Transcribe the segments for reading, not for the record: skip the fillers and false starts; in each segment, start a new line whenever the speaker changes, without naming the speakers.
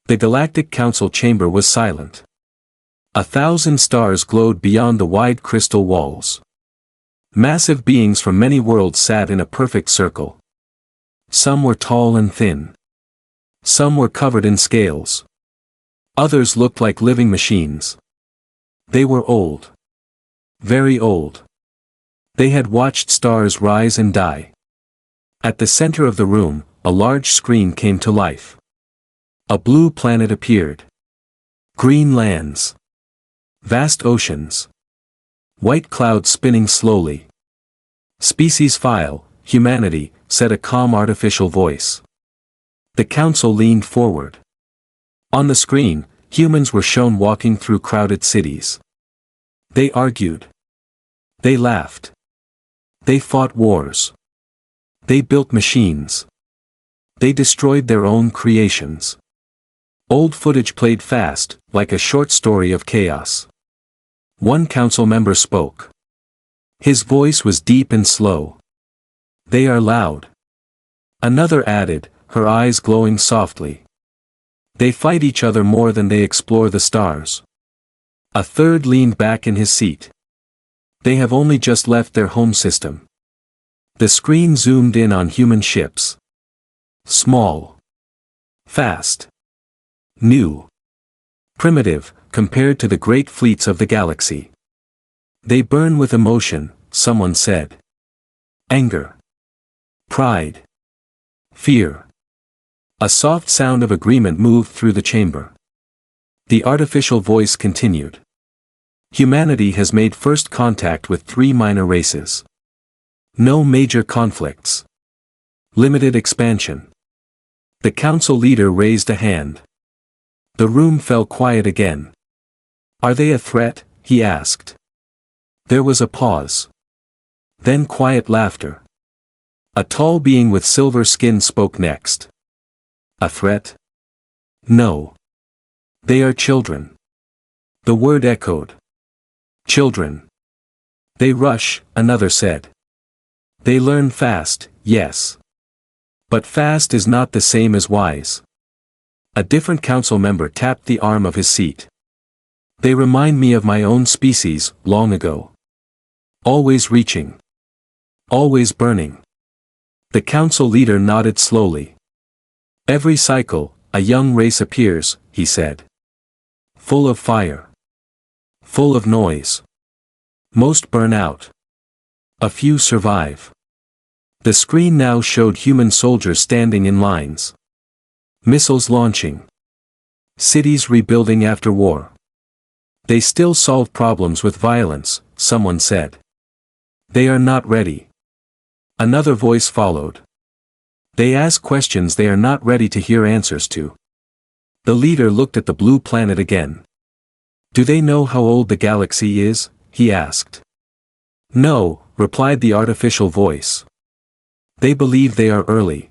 The Galactic Council chamber was silent. 1,000 stars glowed beyond the wide crystal walls. Massive beings from many worlds sat in a perfect circle. Some were tall and thin. Some were covered in scales. Others looked like living machines. They were old. Very old. They had watched stars rise and die. At the center of the room, a large screen came to life. A blue planet appeared. Green lands. Vast oceans. White clouds spinning slowly. Species file, humanity, said a calm artificial voice. The council leaned forward. On the screen, humans were shown walking through crowded cities. They argued. They laughed. They fought wars. They built machines. They destroyed their own creations. Old footage played fast, like a short story of chaos. One council member spoke. His voice was deep and slow. They are loud. Another added, her eyes glowing softly. They fight each other more than they explore the stars. A third leaned back in his seat. They have only just left their home system. The screen zoomed in on human ships. Small. Fast. New. Primitive, compared to the great fleets of the galaxy. They burn with emotion, someone said. Anger. Pride. Fear. A soft sound of agreement moved through the chamber. The artificial voice continued. Humanity has made first contact with 3 minor races. No major conflicts. Limited expansion. The council leader raised a hand. The room fell quiet again. Are they a threat? He asked. There was a pause. Then quiet laughter. A tall being with silver skin spoke next. A threat? No. They are children. The word echoed. Children. They rush, another said. They learn fast, yes. But fast is not the same as wise. A different council member tapped the arm of his seat. They remind me of my own species, long ago. Always reaching. Always burning. The council leader nodded slowly. Every cycle, a young race appears, he said. Full of fire. Full of noise. Most burn out. A few survive. The screen now showed human soldiers standing in lines. Missiles launching. Cities rebuilding after war. They still solve problems with violence, someone said. They are not ready. Another voice followed. They ask questions they are not ready to hear answers to. The leader looked at the blue planet again. Do they know how old the galaxy is? He asked. No, replied the artificial voice. They believe they are early.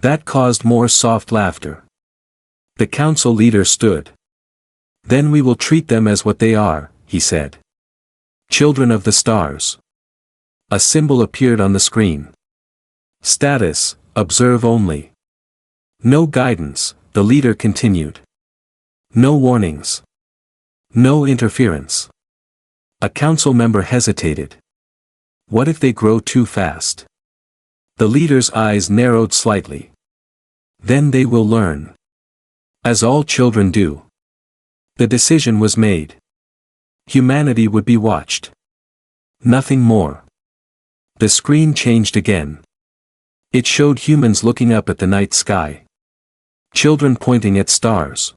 That caused more soft laughter. The council leader stood. Then we will treat them as what they are, he said. Children of the stars. A symbol appeared on the screen. Status, observe only. No guidance, the leader continued. No warnings. No interference. A council member hesitated. What if they grow too fast? The leader's eyes narrowed slightly. Then they will learn. As all children do. The decision was made. Humanity would be watched. Nothing more. The screen changed again. It showed humans looking up at the night sky. Children pointing at stars.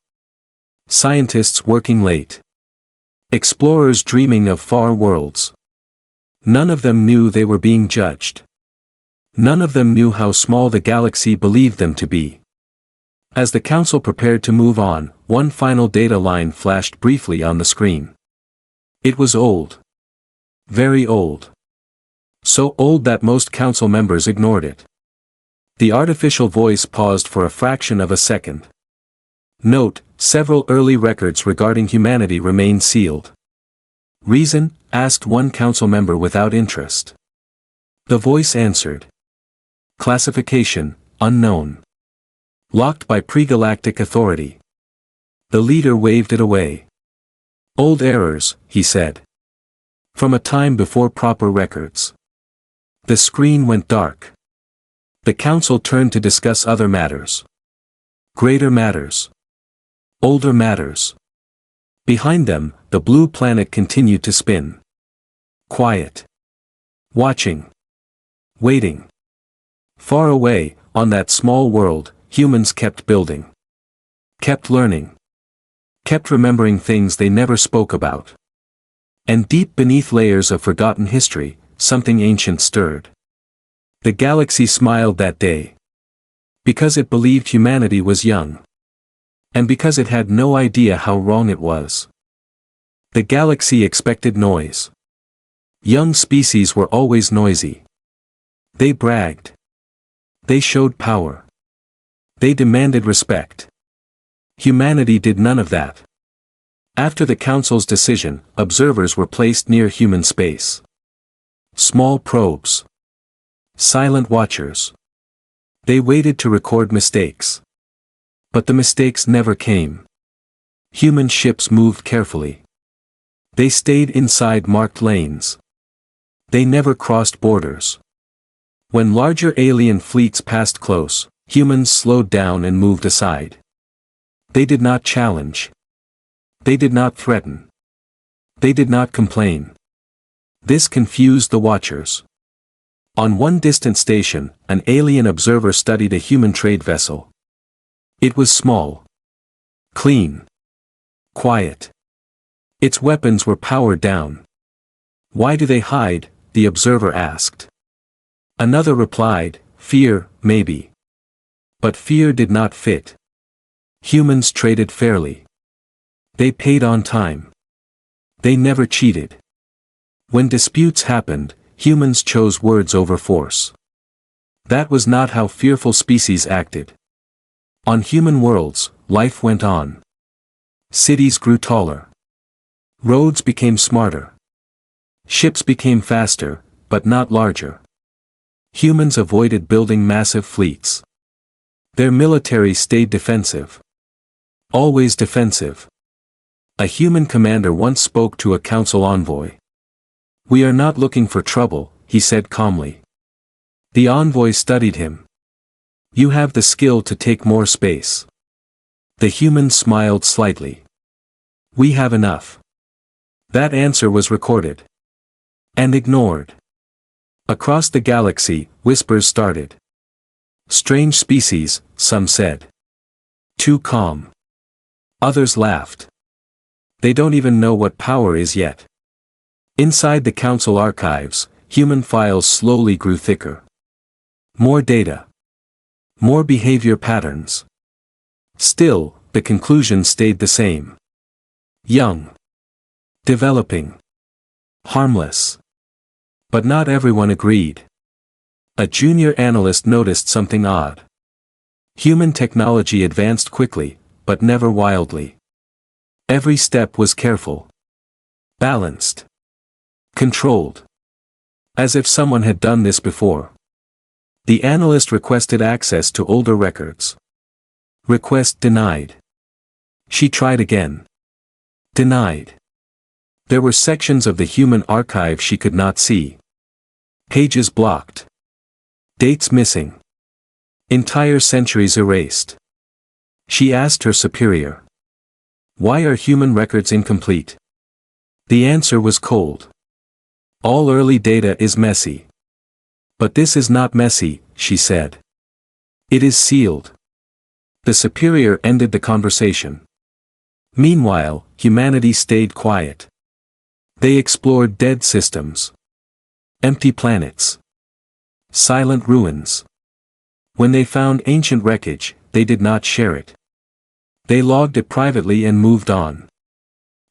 Scientists working late. Explorers dreaming of far worlds. None of them knew they were being judged. None of them knew how small the galaxy believed them to be. As the council prepared to move on, one final data line flashed briefly on the screen. It was old. Very old. So old that most council members ignored it. The artificial voice paused for a fraction of a second. Note, several early records regarding humanity remain sealed. Reason? Asked one council member without interest. The voice answered. Classification, unknown. Locked by pre-galactic authority. The leader waved it away. Old errors, he said. From a time before proper records. The screen went dark. The council turned to discuss other matters. Greater matters. Older matters. Behind them, the blue planet continued to spin. Quiet. Watching. Waiting. Far away, on that small world, humans kept building. Kept learning. Kept remembering things they never spoke about. And deep beneath layers of forgotten history, something ancient stirred. The galaxy smiled that day. Because it believed humanity was young. And because it had no idea how wrong it was. The galaxy expected noise. Young species were always noisy. They bragged. They showed power. They demanded respect. Humanity did none of that. After the council's decision, observers were placed near human space. Small probes. Silent watchers. They waited to record mistakes. But the mistakes never came. Human ships moved carefully. They stayed inside marked lanes. They never crossed borders. When larger alien fleets passed close, humans slowed down and moved aside. They did not challenge. They did not threaten. They did not complain. This confused the watchers. On one distant station, an alien observer studied a human trade vessel. It was small. Clean. Quiet. Its weapons were powered down. Why do they hide? The observer asked. Another replied, fear, maybe. But fear did not fit. Humans traded fairly. They paid on time. They never cheated. When disputes happened, humans chose words over force. That was not how fearful species acted. On human worlds, life went on. Cities grew taller. Roads became smarter. Ships became faster, but not larger. Humans avoided building massive fleets. Their military stayed defensive. Always defensive. A human commander once spoke to a council envoy. We are not looking for trouble, he said calmly. The envoy studied him. You have the skill to take more space. The human smiled slightly. We have enough. That answer was recorded. And ignored. Across the galaxy, whispers started. Strange species, some said. Too calm. Others laughed. They don't even know what power is yet. Inside the council archives, human files slowly grew thicker. More data. More behavior patterns. Still, the conclusion stayed the same. Young. Developing. Harmless. But not everyone agreed. A junior analyst noticed something odd. Human technology advanced quickly, but never wildly. Every step was careful. Balanced. Controlled. As if someone had done this before. The analyst requested access to older records. Request denied. She tried again. Denied. There were sections of the human archive she could not see. Pages blocked. Dates missing. Entire centuries erased. She asked her superior. Why are human records incomplete? The answer was cold. All early data is messy. But this is not messy, she said. It is sealed. The superior ended the conversation. Meanwhile, humanity stayed quiet. They explored dead systems. Empty planets. Silent ruins. When they found ancient wreckage, they did not share it. They logged it privately and moved on.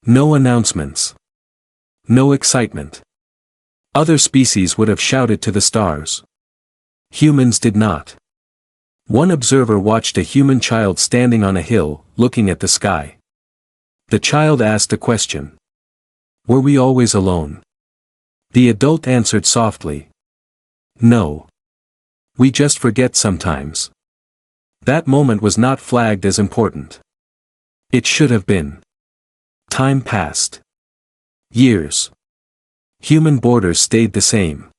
No announcements. No excitement. Other species would have shouted to the stars. Humans did not. One observer watched a human child standing on a hill, looking at the sky. The child asked a question. Were we always alone? The adult answered softly. No. We just forget sometimes. That moment was not flagged as important. It should have been. Time passed. Years. Human borders stayed the same.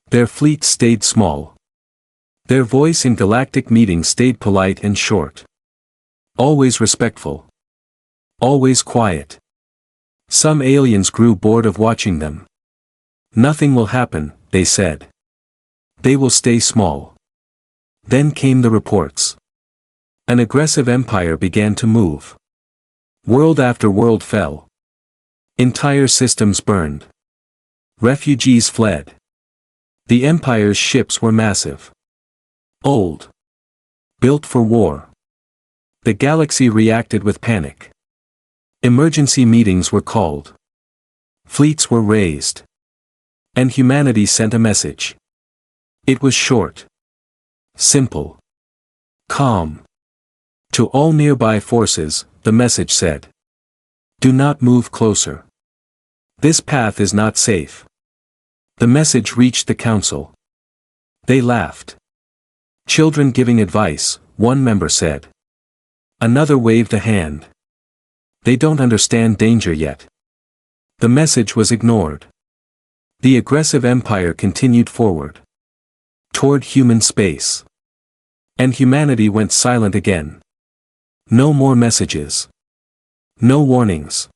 Their fleet stayed small. Their voice in galactic meetings stayed polite and short. Always respectful. Always quiet. Some aliens grew bored of watching them. Nothing will happen, they said. They will stay small. Then came the reports. An aggressive empire began to move. World after world fell. Entire systems burned. Refugees fled. The empire's ships were massive. Old. Built for war. The galaxy reacted with panic. Emergency meetings were called. Fleets were raised. And humanity sent a message. It was short. Simple. Calm. To all nearby forces, the message said. Do not move closer. This path is not safe. The message reached the council. They laughed. Children giving advice, one member said. Another waved a hand. They don't understand danger yet. The message was ignored. The aggressive empire continued forward. Toward human space. And humanity went silent again. No more messages. No warnings.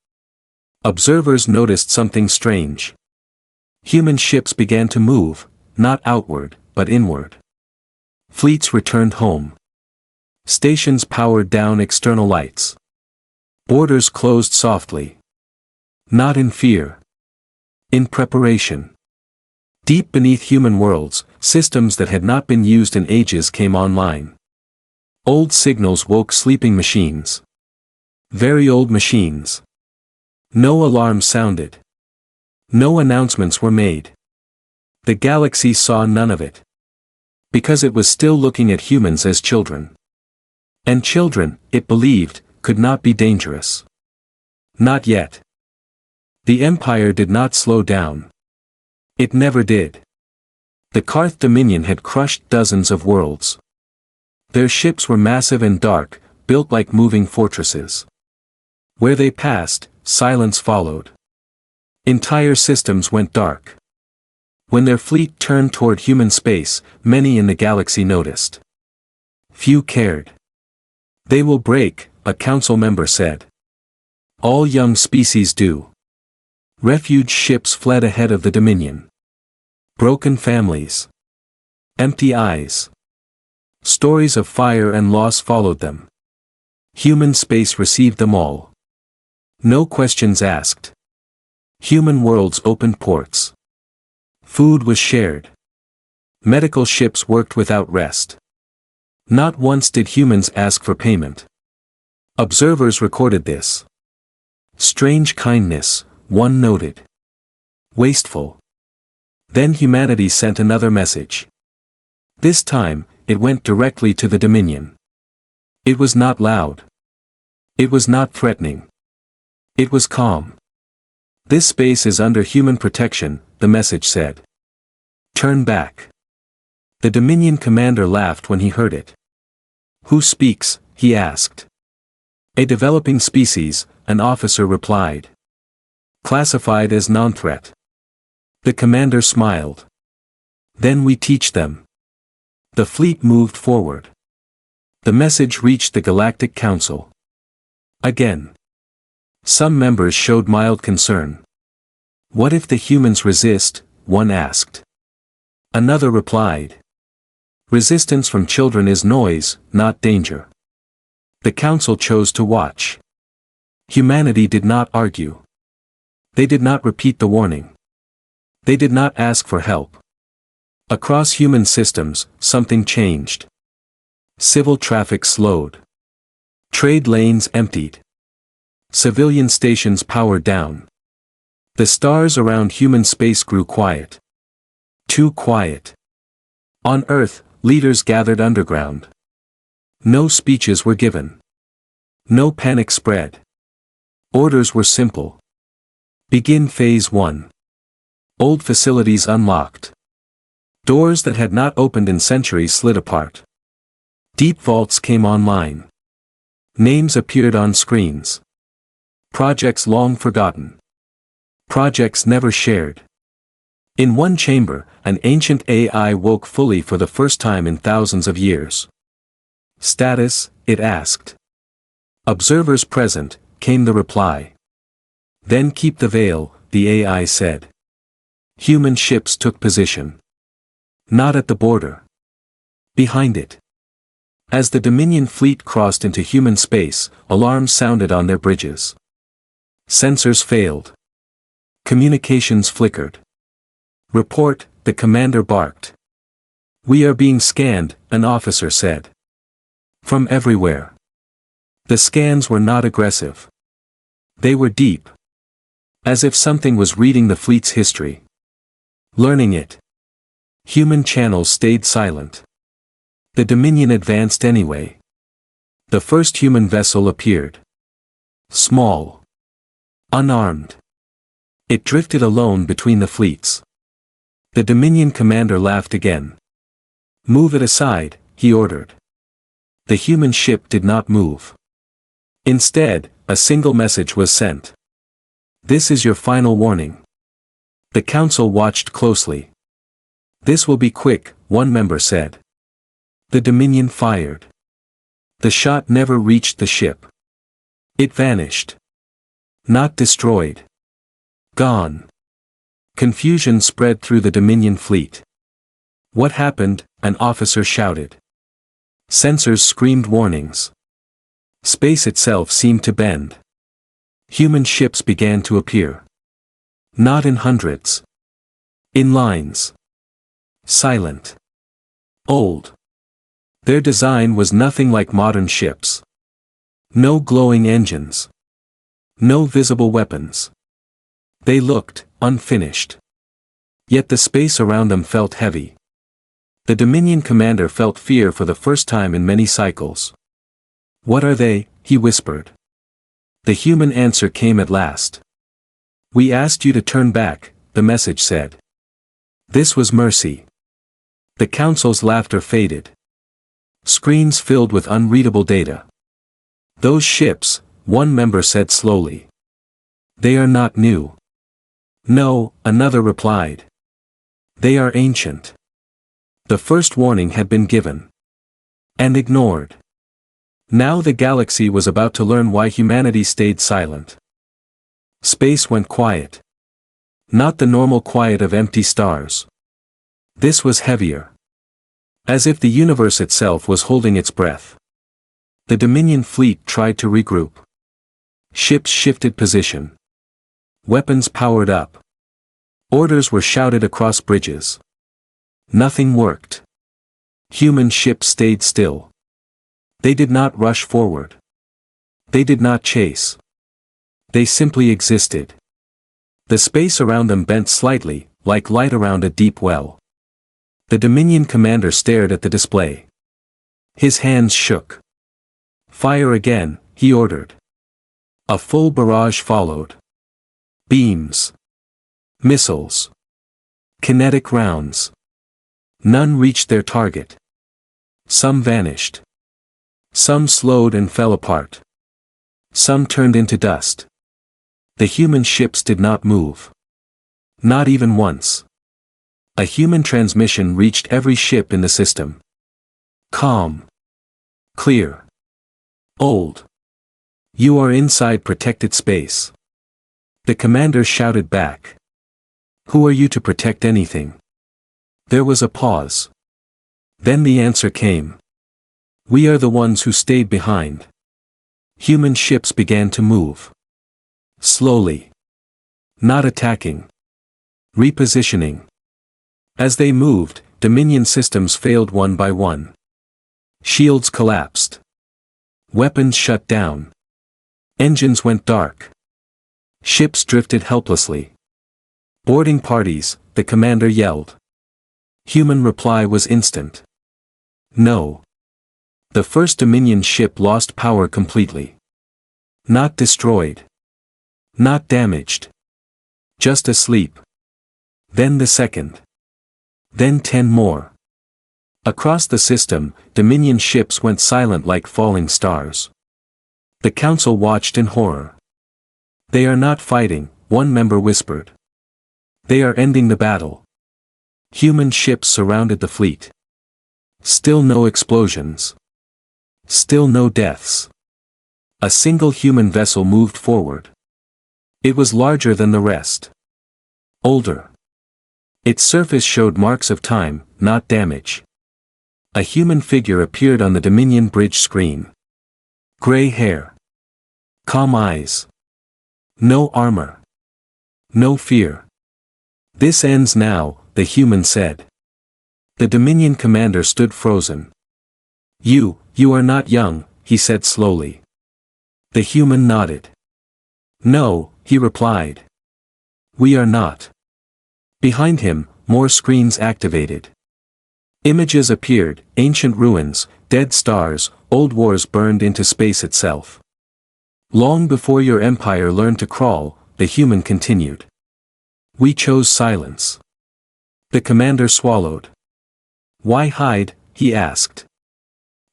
Observers noticed something strange. Human ships began to move, not outward, but inward. Fleets returned home. Stations powered down external lights. Borders closed softly. Not in fear. In preparation. Deep beneath human worlds, systems that had not been used in ages came online. Old signals woke sleeping machines. Very old machines. No alarms sounded. No announcements were made. The galaxy saw none of it. Because it was still looking at humans as children. And children, it believed, could not be dangerous. Not yet. The Empire did not slow down. It never did. The Karth Dominion had crushed dozens of worlds. Their ships were massive and dark, built like moving fortresses. Where they passed, silence followed. Entire systems went dark. When their fleet turned toward human space, many in the galaxy noticed. Few cared. They will break, a council member said. All young species do. Refuge ships fled ahead of the Dominion. Broken families. Empty eyes. Stories of fire and loss followed them. Human space received them all. No questions asked. Human worlds opened ports. Food was shared. Medical ships worked without rest. Not once did humans ask for payment. Observers recorded this. Strange kindness, one noted. Wasteful. Then humanity sent another message. This time, it went directly to the Dominion. It was not loud. It was not threatening. It was calm. This space is under human protection, the message said. Turn back. The Dominion commander laughed when he heard it. Who speaks? He asked. A developing species, an officer replied. Classified as non-threat. The commander smiled. Then we teach them. The fleet moved forward. The message reached the Galactic Council. Again. Some members showed mild concern. What if the humans resist? One asked. Another replied. Resistance from children is noise, not danger. The council chose to watch. Humanity did not argue. They did not repeat the warning. They did not ask for help. Across human systems, something changed. Civil traffic slowed. Trade lanes emptied. Civilian stations powered down. The stars around human space grew quiet. Too quiet. On Earth, leaders gathered underground. No speeches were given. No panic spread. Orders were simple. Begin Phase 1. Old facilities unlocked. Doors that had not opened in centuries slid apart. Deep vaults came online. Names appeared on screens. Projects long forgotten. Projects never shared. In one chamber, an ancient AI woke fully for the first time in thousands of years. Status, it asked. Observers present, came the reply. Then keep the veil, the AI said. Human ships took position. Not at the border. Behind it. As the Dominion fleet crossed into human space, alarms sounded on their bridges. Sensors failed. Communications flickered. Report, the commander barked. We are being scanned, an officer said. From everywhere. The scans were not aggressive. They were deep. As if something was reading the fleet's history. Learning it. Human channels stayed silent. The Dominion advanced anyway. The first human vessel appeared. Small. Unarmed. It drifted alone between the fleets. The Dominion commander laughed again. Move it aside, he ordered. The human ship did not move. Instead, a single message was sent. This is your final warning. The council watched closely. This will be quick, one member said. The Dominion fired. The shot never reached the ship. It vanished. Not destroyed. Gone. Confusion spread through the Dominion fleet. What happened? An officer shouted. Sensors screamed warnings. Space itself seemed to bend. Human ships began to appear. Not in hundreds. In lines. Silent. Old. Their design was nothing like modern ships. No glowing engines. No visible weapons. They looked unfinished. Yet the space around them felt heavy. The Dominion commander felt fear for the first time in many cycles. What are they? He whispered. The human answer came at last. We asked you to turn back, the message said. This was mercy. The council's laughter faded. Screens filled with unreadable data. Those ships, one member said slowly. They are not new. No, another replied. They are ancient. The first warning had been given. And ignored. Now the galaxy was about to learn why humanity stayed silent. Space went quiet. Not the normal quiet of empty stars. This was heavier. As if the universe itself was holding its breath. The Dominion fleet tried to regroup. Ships shifted position. Weapons powered up. Orders were shouted across bridges. Nothing worked. Human ships stayed still. They did not rush forward. They did not chase. They simply existed. The space around them bent slightly, like light around a deep well. The Dominion commander stared at the display. His hands shook. Fire again, he ordered. A full barrage followed. Beams. Missiles. Kinetic rounds. None reached their target. Some vanished. Some slowed and fell apart. Some turned into dust. The human ships did not move. Not even once. A human transmission reached every ship in the system. Calm. Clear. Old. You are inside protected space. The commander shouted back. Who are you to protect anything? There was a pause. Then the answer came. We are the ones who stayed behind. Human ships began to move. Slowly. Not attacking. Repositioning. As they moved, Dominion systems failed one by one. Shields collapsed. Weapons shut down. Engines went dark. Ships drifted helplessly. Boarding parties, the commander yelled. Human reply was instant. No. The first Dominion ship lost power completely. Not destroyed. Not damaged. Just asleep. Then the second. Then 10 more. Across the system, Dominion ships went silent like falling stars. The council watched in horror. They are not fighting, one member whispered. They are ending the battle. Human ships surrounded the fleet. Still no explosions. Still no deaths. A single human vessel moved forward. It was larger than the rest. Older. Its surface showed marks of time, not damage. A human figure appeared on the Dominion bridge screen. Gray hair. Calm eyes. No armor. No fear. This ends now, the human said. The Dominion commander stood frozen. You are not young, he said slowly. The human nodded. No, he replied. We are not. Behind him, more screens activated. Images appeared, ancient ruins, dead stars, old wars burned into space itself. Long before your empire learned to crawl, the human continued. We chose silence. The commander swallowed. Why hide, he asked.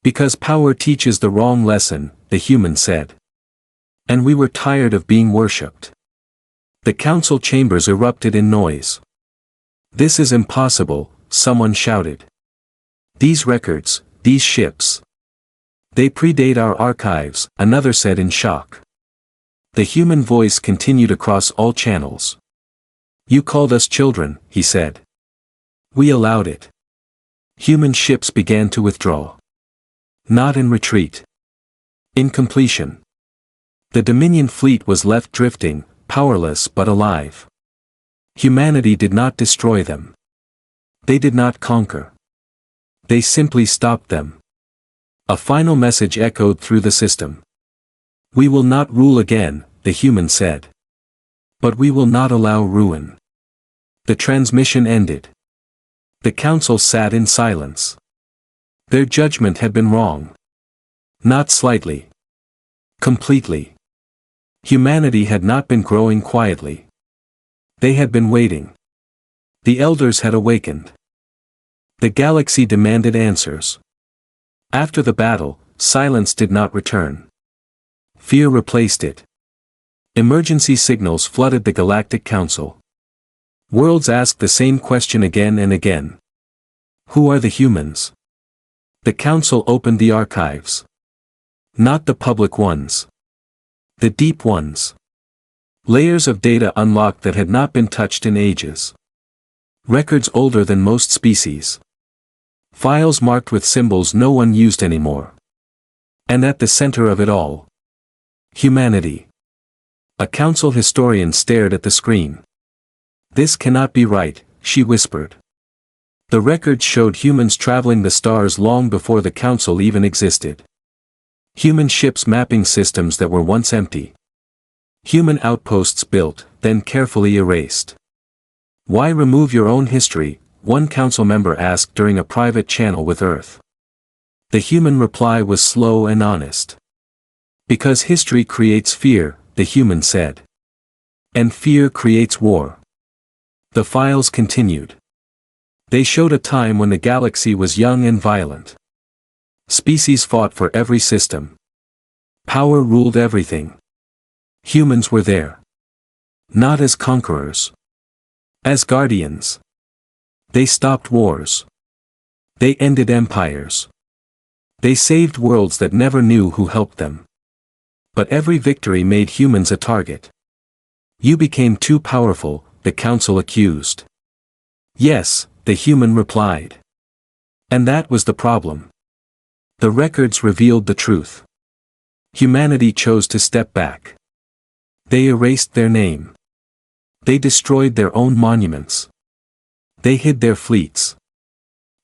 Because power teaches the wrong lesson, the human said. And we were tired of being worshipped. The council chambers erupted in noise. This is impossible, someone shouted. These records, these ships. They predate our archives, another said in shock. The human voice continued across all channels. You called us children, he said. We allowed it. Human ships began to withdraw. Not in retreat. In completion. The Dominion fleet was left drifting, powerless but alive. Humanity did not destroy them. They did not conquer. They simply stopped them. A final message echoed through the system. We will not rule again, the human said. But we will not allow ruin. The transmission ended. The council sat in silence. Their judgment had been wrong. Not slightly. Completely. Humanity had not been growing quietly. They had been waiting. The elders had awakened. The galaxy demanded answers. After the battle, silence did not return. Fear replaced it. Emergency signals flooded the Galactic Council. Worlds asked the same question again and again. Who are the humans? The council opened the archives. Not the public ones. The deep ones. Layers of data unlocked that had not been touched in ages. Records older than most species. Files marked with symbols no one used anymore. And at the center of it all. Humanity. A council historian stared at the screen. This cannot be right, she whispered. The records showed humans traveling the stars long before the council even existed. Human ships mapping systems that were once empty. Human outposts built, then carefully erased. Why remove your own history? One council member asked during a private channel with Earth. The human reply was slow and honest. Because history creates fear, the human said. And fear creates war. The files continued. They showed a time when the galaxy was young and violent. Species fought for every system. Power ruled everything. Humans were there. Not as conquerors. As guardians. They stopped wars. They ended empires. They saved worlds that never knew who helped them. But every victory made humans a target. You became too powerful, the council accused. Yes, the human replied. And that was the problem. The records revealed the truth. Humanity chose to step back. They erased their name. They destroyed their own monuments. They hid their fleets.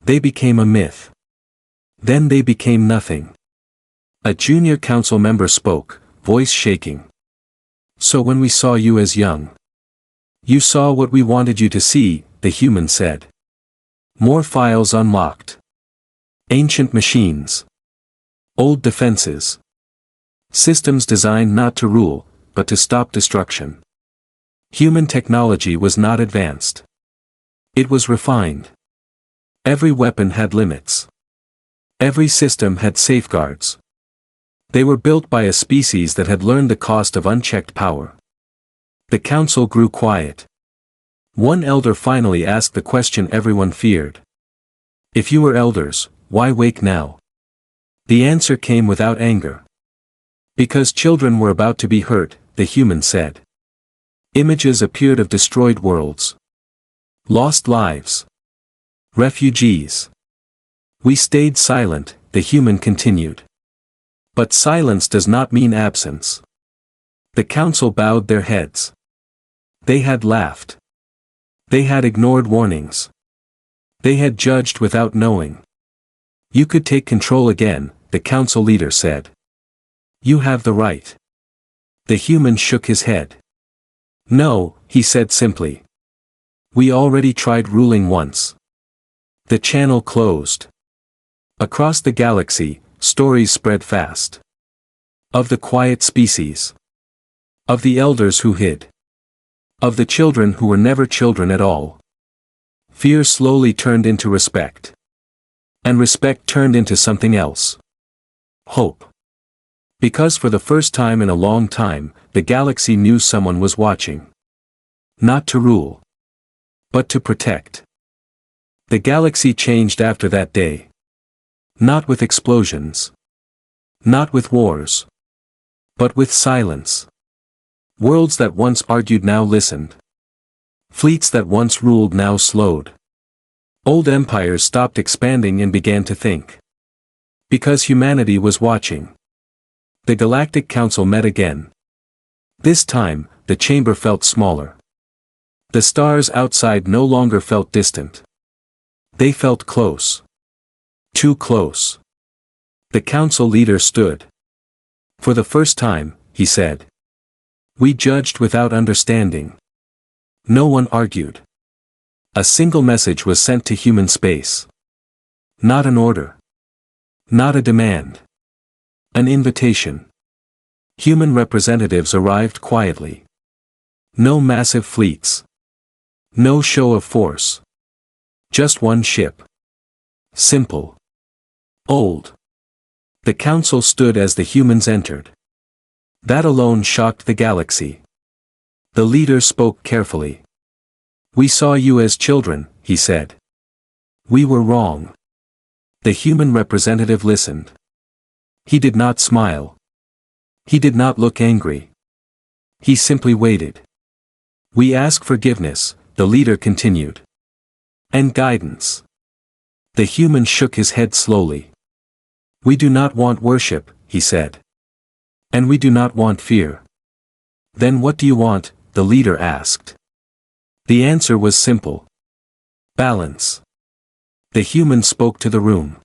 They became a myth. Then they became nothing. A junior council member spoke, voice shaking. So when we saw you as young, you saw what we wanted you to see, the human said. More files unlocked. Ancient machines. Old defenses. Systems designed not to rule, but to stop destruction. Human technology was not advanced. It was refined. Every weapon had limits. Every system had safeguards. They were built by a species that had learned the cost of unchecked power. The council grew quiet. One elder finally asked the question everyone feared. If you were elders, why wake now? The answer came without anger. Because children were about to be hurt, the human said. Images appeared of destroyed worlds. Lost lives. Refugees. We stayed silent, the human continued. But silence does not mean absence. The council bowed their heads. They had laughed. They had ignored warnings. They had judged without knowing. You could take control again, the council leader said. You have the right. The human shook his head. No, he said simply. We already tried ruling once. The channel closed. Across the galaxy, stories spread fast. Of the quiet species. Of the elders who hid. Of the children who were never children at all. Fear slowly turned into respect. And respect turned into something else. Hope. Because for the first time in a long time, the galaxy knew someone was watching. Not to rule. But to protect. The galaxy changed after that day. Not with explosions. Not with wars. But with silence. Worlds that once argued now listened. Fleets that once ruled now slowed. Old empires stopped expanding and began to think. Because humanity was watching. The Galactic Council met again. This time, the chamber felt smaller. The stars outside no longer felt distant. They felt close. Too close. The council leader stood. For the first time, he said. We judged without understanding. No one argued. A single message was sent to human space. Not an order. Not a demand. An invitation. Human representatives arrived quietly. No massive fleets. No show of force. Just one ship. Simple. Old. The council stood as the humans entered. That alone shocked the galaxy. The leader spoke carefully. We saw you as children, he said. We were wrong. The human representative listened. He did not smile. He did not look angry. He simply waited. We ask forgiveness, the leader continued. And guidance. The human shook his head slowly. We do not want worship, he said. And we do not want fear. Then what do you want? The leader asked. The answer was simple. Balance. The human spoke to the room.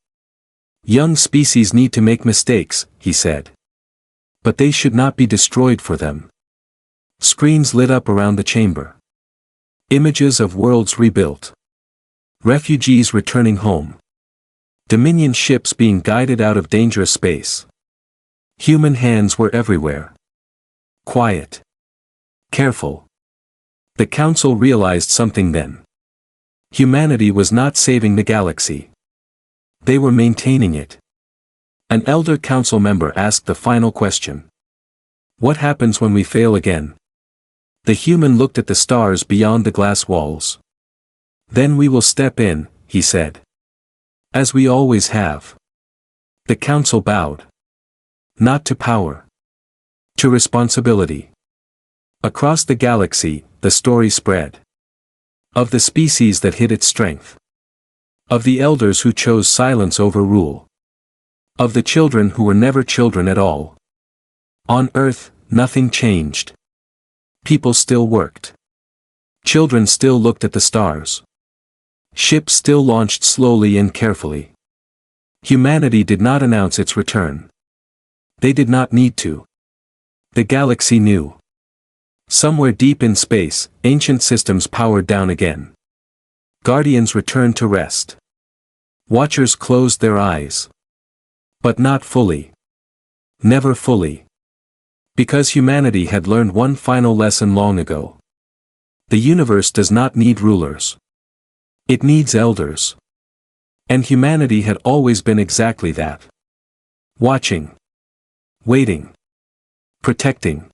Young species need to make mistakes, he said. But they should not be destroyed for them. Screens lit up around the chamber. Images of worlds rebuilt. Refugees returning home. Dominion ships being guided out of dangerous space. Human hands were everywhere. Quiet. Careful. The council realized something then. Humanity was not saving the galaxy. They were maintaining it. An elder council member asked the final question. What happens when we fail again? The human looked at the stars beyond the glass walls. Then we will step in, he said. As we always have. The council bowed. Not to power. To responsibility. Across the galaxy, the story spread. Of the species that hid its strength. Of the elders who chose silence over rule. Of the children who were never children at all. On Earth, nothing changed. People still worked. Children still looked at the stars. Ships still launched slowly and carefully. Humanity did not announce its return. They did not need to. The galaxy knew. Somewhere deep in space, ancient systems powered down again. Guardians returned to rest. Watchers closed their eyes. But not fully. Never fully. Because humanity had learned one final lesson long ago. The universe does not need rulers. It needs elders. And humanity had always been exactly that. Watching. Waiting. Protecting.